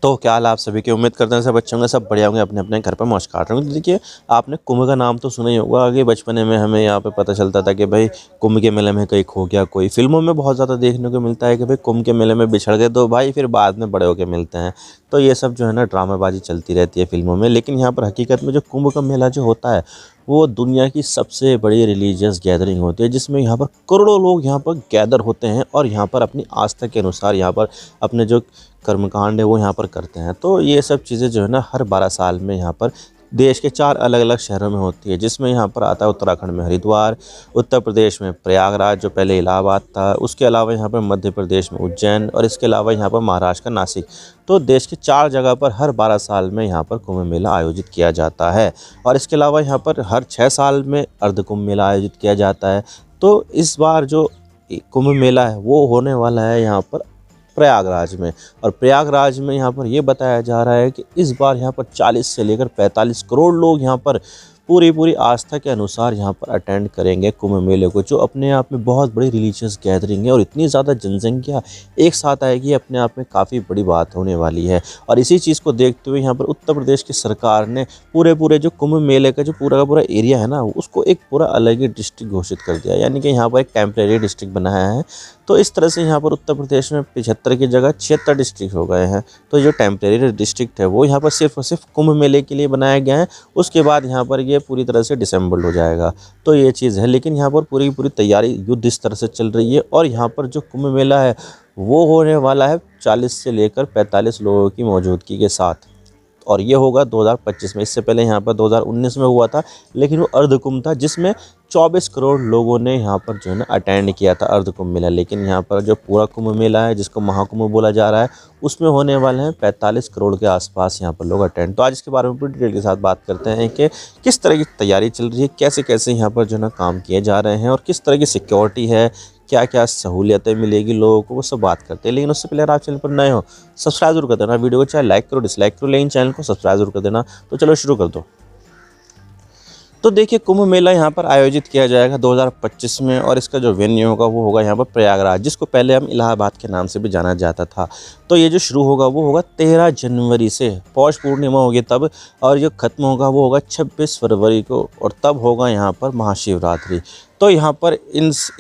तो क्या हाल आप सभी की। उम्मीद करते हैं सब अच्छे होंगे, सब बढ़िया होंगे, अपने अपने घर पर मौज काट रहे होंगे। तो देखिए, आपने कुंभ का नाम तो सुना ही होगा। आगे बचपन में हमें यहाँ पे पता चलता था कि भाई कुंभ के मेले में कहीं खो गया कोई। फिल्मों में बहुत ज़्यादा देखने को मिलता है कि भाई कुंभ के मेले में बिछड़ गए दो भाई, फिर बाद में बड़े होकर मिलते हैं। तो ये सब जो है ना ड्रामेबाजी चलती रहती है फिल्मों में। लेकिन यहाँ पर हकीकत में जो कुंभ का मेला जो होता है वो दुनिया की सबसे बड़ी रिलीजियस गैदरिंग होती है, जिसमें यहाँ पर करोड़ों लोग यहाँ पर गैदर होते हैं और यहाँ पर अपनी आस्था के अनुसार यहाँ पर अपने जो कर्मकांड है वो यहाँ पर करते हैं। तो ये सब चीज़ें जो है ना हर 12 साल में यहाँ पर देश के 4 अलग अलग शहरों में होती है, जिसमें यहाँ पर आता है उत्तराखंड में हरिद्वार, उत्तर प्रदेश में प्रयागराज जो पहले इलाहाबाद था, उसके अलावा यहाँ पर मध्य प्रदेश में उज्जैन और इसके अलावा यहाँ पर महाराष्ट्र का नासिक। तो देश के 4 जगह पर हर 12 साल में यहाँ पर कुंभ मेला आयोजित किया जाता है। और इसके अलावा यहाँ पर हर 6 साल में अर्ध कुंभ मेला आयोजित किया जाता है। तो इस बार जो कुंभ मेला है वो होने वाला है यहाँ पर प्रयागराज में। और प्रयागराज में यहाँ पर ये बताया जा रहा है कि इस बार यहाँ पर 40 से लेकर 45 करोड़ लोग यहाँ पर पूरी आस्था के अनुसार यहाँ पर अटेंड करेंगे कुंभ मेले को, जो अपने आप में बहुत बड़ी रिलीजियस गैदरिंग है। और इतनी ज़्यादा जनसंख्या एक साथ आएगी, अपने आप में काफ़ी बड़ी बात होने वाली है। और इसी चीज़ को देखते हुए यहाँ पर उत्तर प्रदेश की सरकार ने पूरे जो कुंभ मेले का जो पूरा का पूरा एरिया है ना, उसको एक पूरा अलग ही डिस्ट्रिक्ट घोषित कर दिया, यानी कि यहाँ पर एक टेम्प्रेरी डिस्ट्रिक्ट बनाया है। तो इस तरह से यहाँ पर उत्तर प्रदेश में 75 की जगह 76 डिस्ट्रिक्ट हो गए हैं। तो जो टेम्प्रेरी डिस्ट्रिक्ट है वो यहाँ पर सिर्फ और सिर्फ कुंभ मेले के लिए बनाया गया है। उसके बाद यहाँ पर ये पूरी तरह से डिसेंबल्ड हो जाएगा। तो ये चीज़ है, लेकिन यहाँ पर पूरी तैयारी युद्ध इस तरह से चल रही है। और यहाँ पर जो कुंभ मेला है वो होने वाला है 40 से लेकर 45 लोगों की मौजूदगी के साथ। और ये होगा 2025 में। इससे पहले यहाँ पर 2019 में हुआ था, लेकिन वो अर्ध कुंभ था, जिसमें 24 करोड़ लोगों ने यहाँ पर जो है ना अटेंड किया था अर्ध कुंभ मेला। लेकिन यहाँ पर जो पूरा कुंभ मेला है, जिसको महाकुंभ बोला जा रहा है, उसमें होने वाले हैं 45 करोड़ के आसपास यहाँ पर लोग अटेंड। तो आज इसके बारे में पूरी डिटेल के साथ बात करते हैं कि किस तरह की तैयारी चल रही है, कैसे कैसे यहाँ पर जो है ना काम किए जा रहे हैं और किस तरह की सिक्योरिटी है, क्या क्या सहूलियतें मिलेगी लोगों को, वो सब बात करते हैं। लेकिन उससे पहले अगर आप चैनल पर नए हो सब्सक्राइब जरूर कर देना। वीडियो को चाहे लाइक करो डिसलाइक करो, लेकिन चैनल को सब्सक्राइब जरूर कर देना। तो चलो शुरू कर दो। तो देखिए, कुंभ मेला यहाँ पर आयोजित किया जाएगा 2025 में और इसका जो वेन्यू होगा वो होगा यहाँ पर प्रयागराज, जिसको पहले हम इलाहाबाद के नाम से भी जाना जाता था। तो ये जो शुरू होगा वो होगा 13 जनवरी से, पौष पूर्णिमा होगी तब, और जो खत्म होगा वो होगा 26 फरवरी को, और तब होगा यहाँ पर महाशिवरात्रि। तो यहाँ पर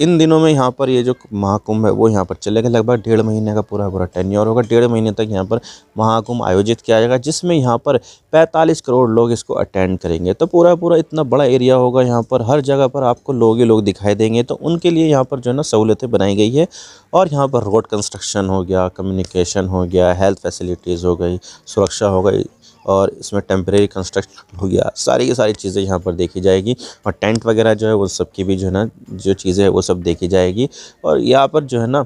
इन दिनों में यहाँ पर ये जो महाकुंभ है वो यहाँ पर चलेगा। लगभग 1.5 महीने का पूरा टेन्योर होगा। 1.5 महीने तक यहाँ पर महाकुंभ आयोजित किया जाएगा, जिसमें यहाँ पर 45 करोड़ लोग इसको अटेंड करेंगे। तो पूरा इतना बड़ा एरिया होगा, यहाँ पर हर जगह पर आपको लोग ही लोग दिखाई देंगे। तो उनके लिए यहाँ पर जो है ना सहूलतें बनाई गई है। और यहाँ पर रोड कंस्ट्रक्शन हो गया, कम्युनिकेशन हो गया, हेल्थ फैसिलिटीज़ हो गई, सुरक्षा हो गई, और इसमें टेम्परेरी कंस्ट्रक्शन हो गया, सारी की सारी चीज़ें यहाँ पर देखी जाएगी। और टेंट वगैरह जो है वो सब की भी जो है ना जो चीज़ें है वो सब देखी जाएगी। और यहाँ पर जो है ना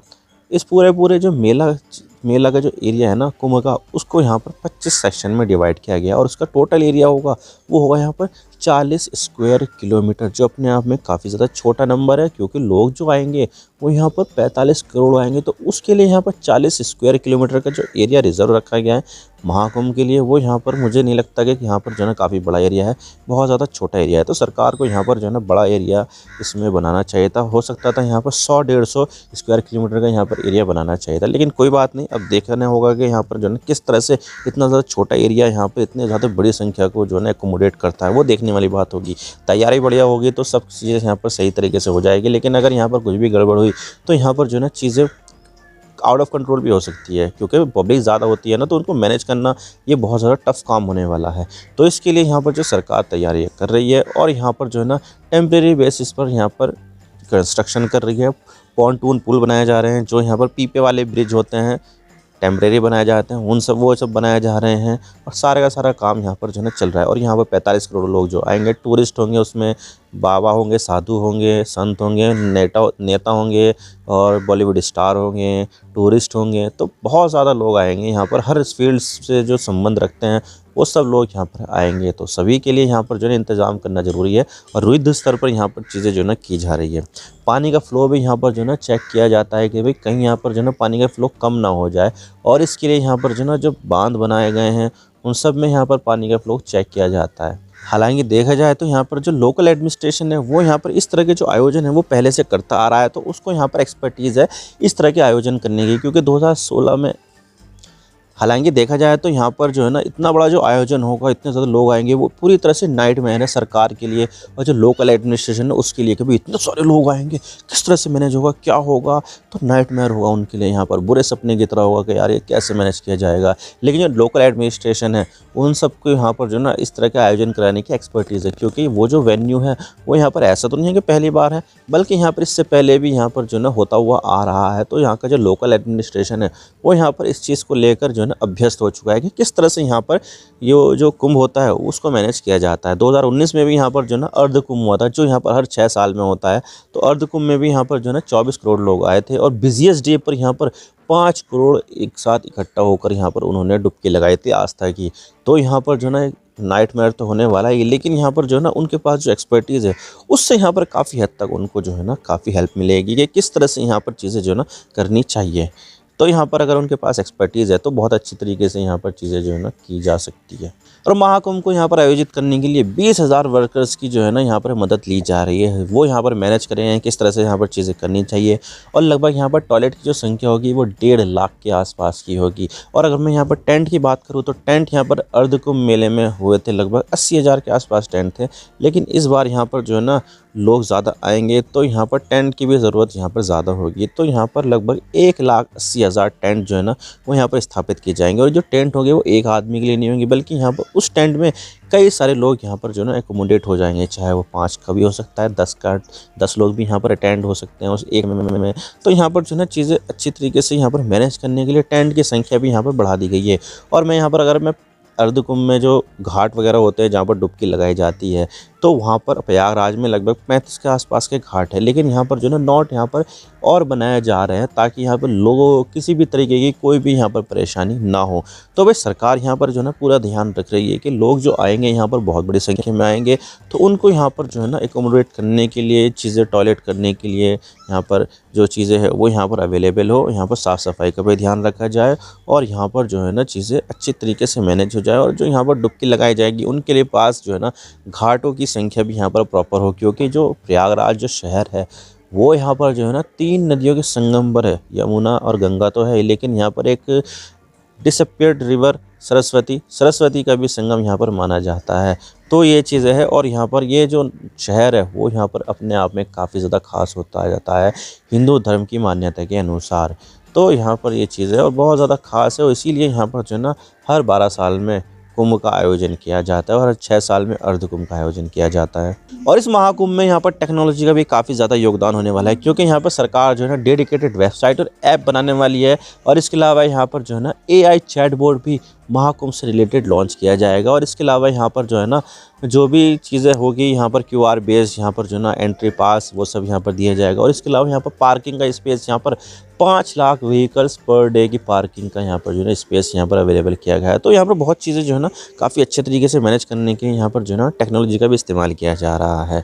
इस पूरे जो मेला का जो एरिया है ना कुंभ का, उसको यहाँ पर 25 सेक्शन में डिवाइड किया गया। और उसका टोटल एरिया होगा वो होगा यहाँ पर 40 स्क्वायर किलोमीटर, जो अपने आप में काफ़ी ज़्यादा छोटा नंबर है, क्योंकि लोग जो आएंगे वो यहाँ पर 45 करोड़ आएंगे। तो उसके लिए यहाँ पर 40 स्क्वायर किलोमीटर का जो एरिया रिजर्व रखा गया है महाकुंभ के लिए, वो यहाँ पर मुझे नहीं लगता कि यहाँ पर जो है ना काफ़ी बड़ा एरिया है, बहुत ज़्यादा छोटा एरिया है। तो सरकार को यहाँ पर जो है ना बड़ा एरिया इसमें बनाना चाहिए था। हो सकता था यहाँ पर 100-150 स्क्वायर किलोमीटर का यहाँ पर एरिया बनाना चाहिए था, लेकिन कोई बात नहीं। अब देखना होगा कि यहाँ पर जो है ना किस तरह से इतना ज़्यादा छोटा एरिया यहाँ पर इतने ज़्यादा बड़ी संख्या को जो है ना एकोमोडेट करता है, वो देखने वाली बात होगी। तैयारी बढ़िया होगी तो सब चीज़ें यहाँ पर सही तरीके से हो जाएगी। लेकिन अगर यहाँ पर कुछ भी गड़बड़ हुई तो यहाँ पर जो है ना चीज़ें आउट ऑफ कंट्रोल भी हो सकती है, क्योंकि पब्लिक ज़्यादा होती है ना, तो उनको मैनेज करना ये बहुत ज़्यादा टफ काम होने वाला है। तो इसके लिए यहाँ पर जो सरकार तैयारी कर रही है, और यहाँ पर जो है ना टेम्प्रेरी बेसिस पर यहाँ पर कंस्ट्रक्शन कर रही है। पॉन्टून पुल बनाए जा रहे हैं, जो यहाँ पर पीपे वाले ब्रिज होते हैं टेम्प्रेरी बनाए जाते हैं, वो सब बनाए जा रहे हैं। और सारे का सारा काम यहाँ पर जो है ना चल रहा है। और यहाँ पर 45 करोड़ लोग जो आएंगे, टूरिस्ट होंगे, उसमें बाबा होंगे, साधु होंगे, संत होंगे, नेता होंगे, और बॉलीवुड स्टार होंगे, टूरिस्ट होंगे। तो बहुत ज़्यादा लोग आएंगे यहाँ पर, हर फील्ड से जो संबंध रखते हैं वो सब लोग यहाँ पर आएंगे। तो सभी के लिए यहाँ पर जो है इंतज़ाम करना ज़रूरी है। और युद्ध स्तर पर यहाँ पर चीज़ें जो है ना की जा रही है। पानी का फ़्लो भी यहाँ पर जो है ना चेक किया जाता है कि भाई कहीं यहाँ पर जो है ना पानी का फ़्लो कम ना हो जाए। और इसके लिए यहाँ पर जो है ना जो बांध बनाए गए हैं उन सब में यहाँ पर पानी का फ़्लो चेक किया जाता है। हालांकि देखा जाए तो यहाँ पर जो लोकल एडमिनिस्ट्रेशन है वो यहाँ पर इस तरह के जो आयोजन है वो पहले से करता आ रहा है। तो उसको यहाँ पर एक्सपर्टीज़ है इस तरह के आयोजन करने की, क्योंकि 2016 में हालांकि देखा जाए तो यहाँ पर जो है ना इतना बड़ा जो आयोजन होगा, इतने ज़्यादा लोग आएंगे, वो पूरी तरह से नाइटमेयर है सरकार के लिए और जो लोकल एडमिनिस्ट्रेशन है उसके लिए कि भाई इतने सारे लोग आएंगे, किस तरह से मैनेज होगा, क्या होगा। तो नाइटमेयर होगा उनके लिए, यहाँ पर बुरे सपने की तरह होगा कि यार ये कैसे मैनेज किया जाएगा। लेकिन जो लोकल एडमिनिस्ट्रेशन है उन सबको यहाँ पर जो ना इस तरह का आयोजन कराने की एक्सपर्टीज़ है, क्योंकि वो जो वेन्यू है वो यहाँ पर ऐसा तो नहीं है कि पहली बार है, बल्कि यहाँ पर इससे पहले भी यहाँ पर जो ना होता हुआ आ रहा है। तो यहाँ का जो लोकल एडमिनिस्ट्रेशन है वो यहाँ पर इस चीज़ को लेकर जो है ना अभ्यस्त हो चुका है कि किस तरह से यहाँ पर ये जो कुंभ होता है उसको मैनेज किया जाता है। 2019 में भी यहाँ पर जो ना अर्ध कुंभ हुआ था, जो यहाँ पर हर 6 साल में होता है। तो अर्ध कुंभ में भी यहाँ पर जो है ना 24 करोड़ लोग आए थे और बिजिएस्ट डे पर यहाँ पर 5 करोड़ एक साथ इकट्ठा होकर यहाँ पर उन्होंने डुबकी लगाई थी आस्था की। तो यहाँ पर जो ना नाइटमेयर तो होने वाला ही, लेकिन यहाँ पर जो है ना उनके पास जो एक्सपर्टीज़ है उससे यहाँ पर काफ़ी हद तक उनको जो है ना काफ़ी हेल्प मिलेगी कि किस तरह से यहाँ पर चीज़ें जो है ना करनी चाहिए। तो यहाँ पर अगर उनके पास एक्सपर्टीज़ है तो बहुत अच्छी तरीके से यहाँ पर चीज़ें जो है ना की जा सकती है। और महाकुंभ को यहाँ पर आयोजित करने के लिए 20,000 वर्कर्स की जो है ना यहाँ पर मदद ली जा रही है। वो यहाँ पर मैनेज कर रहे हैं किस तरह से यहाँ पर चीज़ें करनी चाहिए। और लगभग यहाँ पर टॉयलेट की जो संख्या होगी वो 1.5 लाख के आसपास की होगी। और अगर मैं यहाँ पर टेंट की बात करूँ तो टेंट यहाँ पर अर्ध कुंभ मेले में हुए थे, लगभग 80,000 के आसपास टेंट थे। लेकिन इस बार यहाँ पर जो है ना लोग ज़्यादा आएंगे तो यहाँ पर टेंट की भी ज़रूरत यहाँ पर ज़्यादा होगी। तो यहाँ पर लगभग 1,80,000 टेंट जो है ना वो यहाँ पर स्थापित किए जाएंगे। और जो टेंट होंगे वो एक आदमी के लिए नहीं होंगे, बल्कि यहाँ पर उस टेंट में कई सारे लोग यहाँ पर जो है ना एकोमोडेट हो जाएंगे, चाहे वो 5 का भी हो सकता है, 10 लोग भी यहाँ पर अटेंड हो सकते हैं उस एक में। तो यहाँ पर जो है ना चीज़ें अच्छी तरीके से यहाँ पर मैनेज करने के लिए टेंट की संख्या भी यहाँ पर बढ़ा दी गई है। और मैं यहाँ पर अगर मैं अर्ध कुंभ में जो घाट वगैरह होते हैं जहाँ पर डुबकी लगाई जाती है तो वहाँ पर प्रयागराज में लगभग 35 के आसपास के घाट है। लेकिन यहाँ पर जो है नॉट यहाँ पर और बनाए जा रहे हैं ताकि यहाँ पर लोगों को किसी भी तरीके की कोई भी यहाँ पर परेशानी ना हो। तो भाई सरकार यहाँ पर जो है ना पूरा ध्यान रख रही है कि लोग जो आएंगे यहाँ पर बहुत बड़ी संख्या में आएंगे तो उनको यहाँ पर जो है ना एकोमोडेट करने के लिए चीज़ें, टॉयलेट करने के लिए यहाँ पर जो चीज़ें हैं वो यहाँ पर अवेलेबल हो। यहाँ पर साफ़ सफाई का भी ध्यान रखा जाए और यहाँ पर जो है ना चीज़ें अच्छी तरीके से मैनेज हो जाए। और जो यहाँ पर डुबकी लगाई जाएगी उनके लिए पास जो है ना घाटों की संख्या भी यहाँ पर प्रॉपर हो, क्योंकि जो प्रयागराज जो शहर है वो यहाँ पर जो है ना 3 नदियों के संगम पर है। यमुना और गंगा तो है, लेकिन यहाँ पर एक डिसअपियर्ड रिवर सरस्वती का भी संगम यहाँ पर माना जाता है। तो ये चीज़ें है। और यहाँ पर ये जो शहर है वो यहाँ पर अपने आप में काफ़ी ज़्यादा खास होता जाता है हिंदू धर्म की मान्यता के अनुसार। तो यहाँ पर ये चीज़ है और बहुत ज़्यादा खास है और इसीलिए यहाँ पर जो है ना हर 12 साल में कुंभ का आयोजन किया जाता है और हर 6 साल में अर्ध कुंभ का आयोजन किया जाता है। और इस महाकुंभ में यहाँ पर टेक्नोलॉजी का भी काफ़ी ज़्यादा योगदान होने वाला है, क्योंकि यहाँ पर सरकार जो है ना डेडिकेटेड वेबसाइट और ऐप बनाने वाली है। और इसके अलावा यहाँ पर जो है ना AI चैटबॉट भी महाकुंभ से रिलेटेड लॉन्च किया जाएगा। और इसके अलावा यहाँ पर जो है ना जो भी चीज़ें होगी यहाँ पर QR बेस्ड यहाँ पर जो है ना एंट्री पास वो सब यहाँ पर दिया जाएगा। और इसके अलावा यहाँ पर पार्किंग का स्पेस यहाँ पर 5 लाख व्हीकल्स पर डे की पार्किंग का यहाँ पर जो है ना स्पेस यहाँ पर अवेलेबल किया गया है। तो यहाँ पर बहुत चीज़ें जो है ना काफ़ी अच्छे तरीके से मैनेज करने के लिए यहाँ पर जो है ना टेक्नोलॉजी का भी इस्तेमाल किया जा रहा है।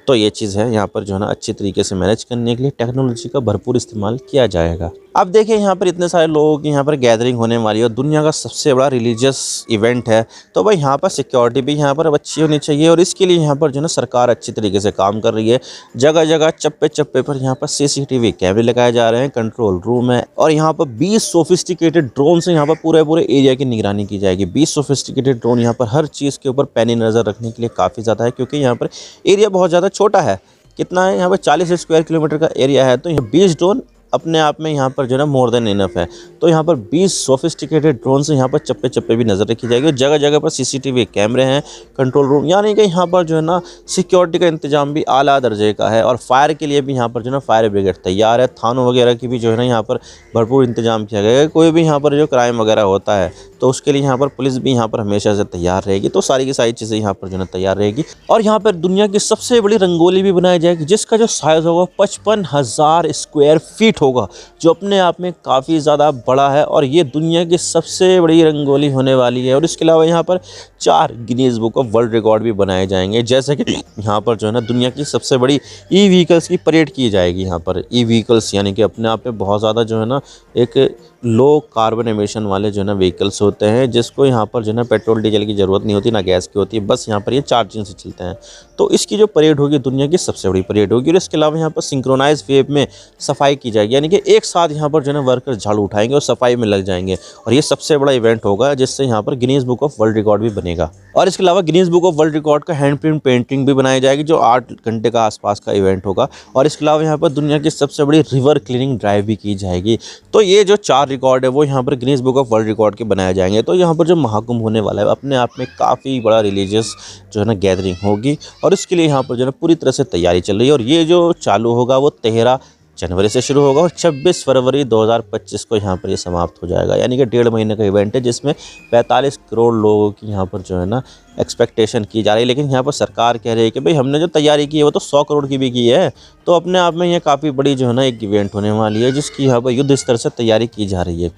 तो ये चीज़ है, यहाँ पर जो है ना अच्छे तरीके से मैनेज करने के लिए टेक्नोलॉजी का भरपूर इस्तेमाल किया जाएगा। अब देखिए यहाँ पर इतने सारे लोगों की यहाँ पर गैदरिंग होने वाली है और दुनिया का सबसे बड़ा रिलीजियस इवेंट है। तो भाई यहाँ पर सिक्योरिटी भी यहाँ पर अच्छी होनी चाहिए और इसके लिए यहाँ पर जो है ना सरकार अच्छी तरीके से काम कर रही है। जगह जगह चप्पे चप्पे पर यहाँ पर CCTV कैमरे लगाए जा रहे हैं, कंट्रोल रूम है और यहाँ पर 20 सोफिस्टिकेटेड ड्रोन से यहाँ पर पूरे एरिया की निगरानी की जाएगी। 20 सोफिस्टिकेटेड ड्रोन यहाँ पर हर चीज़ के ऊपर पैनी नज़र रखने के लिए काफ़ी ज़्यादा है, क्योंकि यहाँ पर एरिया बहुत ज़्यादा छोटा है। कितना है यहाँ पर 40 स्क्वायर किलोमीटर का एरिया है। तो यहाँ 20 ड्रोन अपने आप में यहाँ पर जो है ना मोर देन इनफ है। तो यहाँ पर 20 सोफिस्टिकेटेड ड्रोन से यहाँ पर चप्पे चप्पे भी नज़र रखी जाएगी। जगह जगह पर CCTV कैमरे हैं, कंट्रोल रूम, यानी कि यहाँ पर जो है ना सिक्योरिटी का इंतजाम भी आला दर्जे का है। और फायर के लिए भी यहाँ पर जो है ना फायर ब्रिगेड तैयार है। थानों वगैरह की भी जो है ना यहाँ पर भरपूर इंतजाम किया गया है। कोई भी यहाँ पर जो क्राइम वगैरह होता है तो उसके लिए यहाँ पर पुलिस भी यहाँ पर हमेशा से तैयार रहेगी। तो सारी की सारी चीज़ें यहाँ पर जो है ना तैयार रहेगी। और यहाँ पर दुनिया की सबसे बड़ी रंगोली भी बनाई जाएगी, जिसका जो साइज़ होगा 55,000 स्क्वायर फीट होगा, जो अपने आप में काफ़ी ज़्यादा बड़ा है। और ये दुनिया की सबसे बड़ी रंगोली होने वाली है। और इसके अलावा यहाँ पर 4 Guinness book of world record भी बनाए जाएंगे, जैसे कि यहाँ पर जो है ना दुनिया की सबसे बड़ी ई व्हीकल्स की परेड की जाएगी। यहाँ पर ई व्हीकल्स यानी कि अपने आप में बहुत ज़्यादा जो है ना एक लो कार्बन एमिशन वाले जो है ना व्हीकल्स होते हैं, जिसको यहाँ पर जो है ना पेट्रोल डीजल की ज़रूरत नहीं होती, ना गैस की होती है, बस यहाँ पर ये चार्जिंग से चलते हैं। तो इसकी जो परेड होगी दुनिया की सबसे बड़ी परेड होगी। और इसके अलावा यहाँ पर सिंक्रोनाइज वेव में सफाई की जाएगी, यानी कि एक साथ यहाँ पर जो है ना वर्कर झाड़ू उठाएंगे और सफाई में लग जाएंगे। और ये सबसे बड़ा इवेंट होगा, जिससे यहाँ पर Guinness book of world record भी बनेगा। और इसके अलावा Guinness book of world record का हैंड प्रिंट पेंटिंग भी बनाई जाएगी, जो 8 घंटे का आसपास का इवेंट होगा। और इसके अलावा यहाँ पर दुनिया की सबसे बड़ी रिवर क्लीनिंग ड्राइव भी की जाएगी। तो ये जो 4 रिकॉर्ड है वो यहाँ पर Guinness book of world record के बनाए जाएंगे। तो यहाँ पर जो महाकुंभ होने वाला है अपने आप में काफ़ी बड़ा रिलीजियस जो है ना गैदरिंग होगी। और इसके लिए यहाँ पर जो है ना पूरी तरह से तैयारी चल रही है। और ये जो चालू होगा वो 13 जनवरी से शुरू होगा और 26 फरवरी 2025 को यहाँ पर ये समाप्त हो जाएगा। यानी कि 1.5 महीने का इवेंट है, जिसमें 45 करोड़ लोगों की यहाँ पर जो है ना एक्सपेक्टेशन की जा रही है। लेकिन यहाँ पर सरकार कह रही है कि भाई हमने जो तैयारी की है वो तो 100 करोड़ की भी की है। तो अपने आप में ये काफ़ी बड़ी जो है ना एक इवेंट होने वाली है, जिसकी यहाँ पर युद्ध स्तर से तैयारी की जा रही है।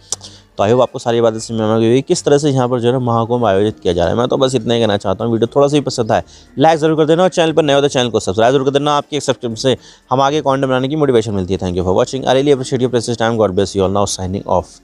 तो आई होप आपको सारी बातें समझ में आ गई किस तरह से यहाँ पर जो है ना महाकुंभ आयोजित किया जा रहा है। मैं तो बस इतना ही कहना चाहता हूँ। वीडियो थोड़ा सा ही पसंद आए लाइक जरूर कर देना, और चैनल पर नए हो तो चैनल को सब्सक्राइब जरूर कर देना। आपकी एक सब्सक्राइब से हम आगे कंटेंट बनाने की मोटिवेशन मिलती है। Thank you for watching. I really appreciate your precious time. God bless you all. Now signing off.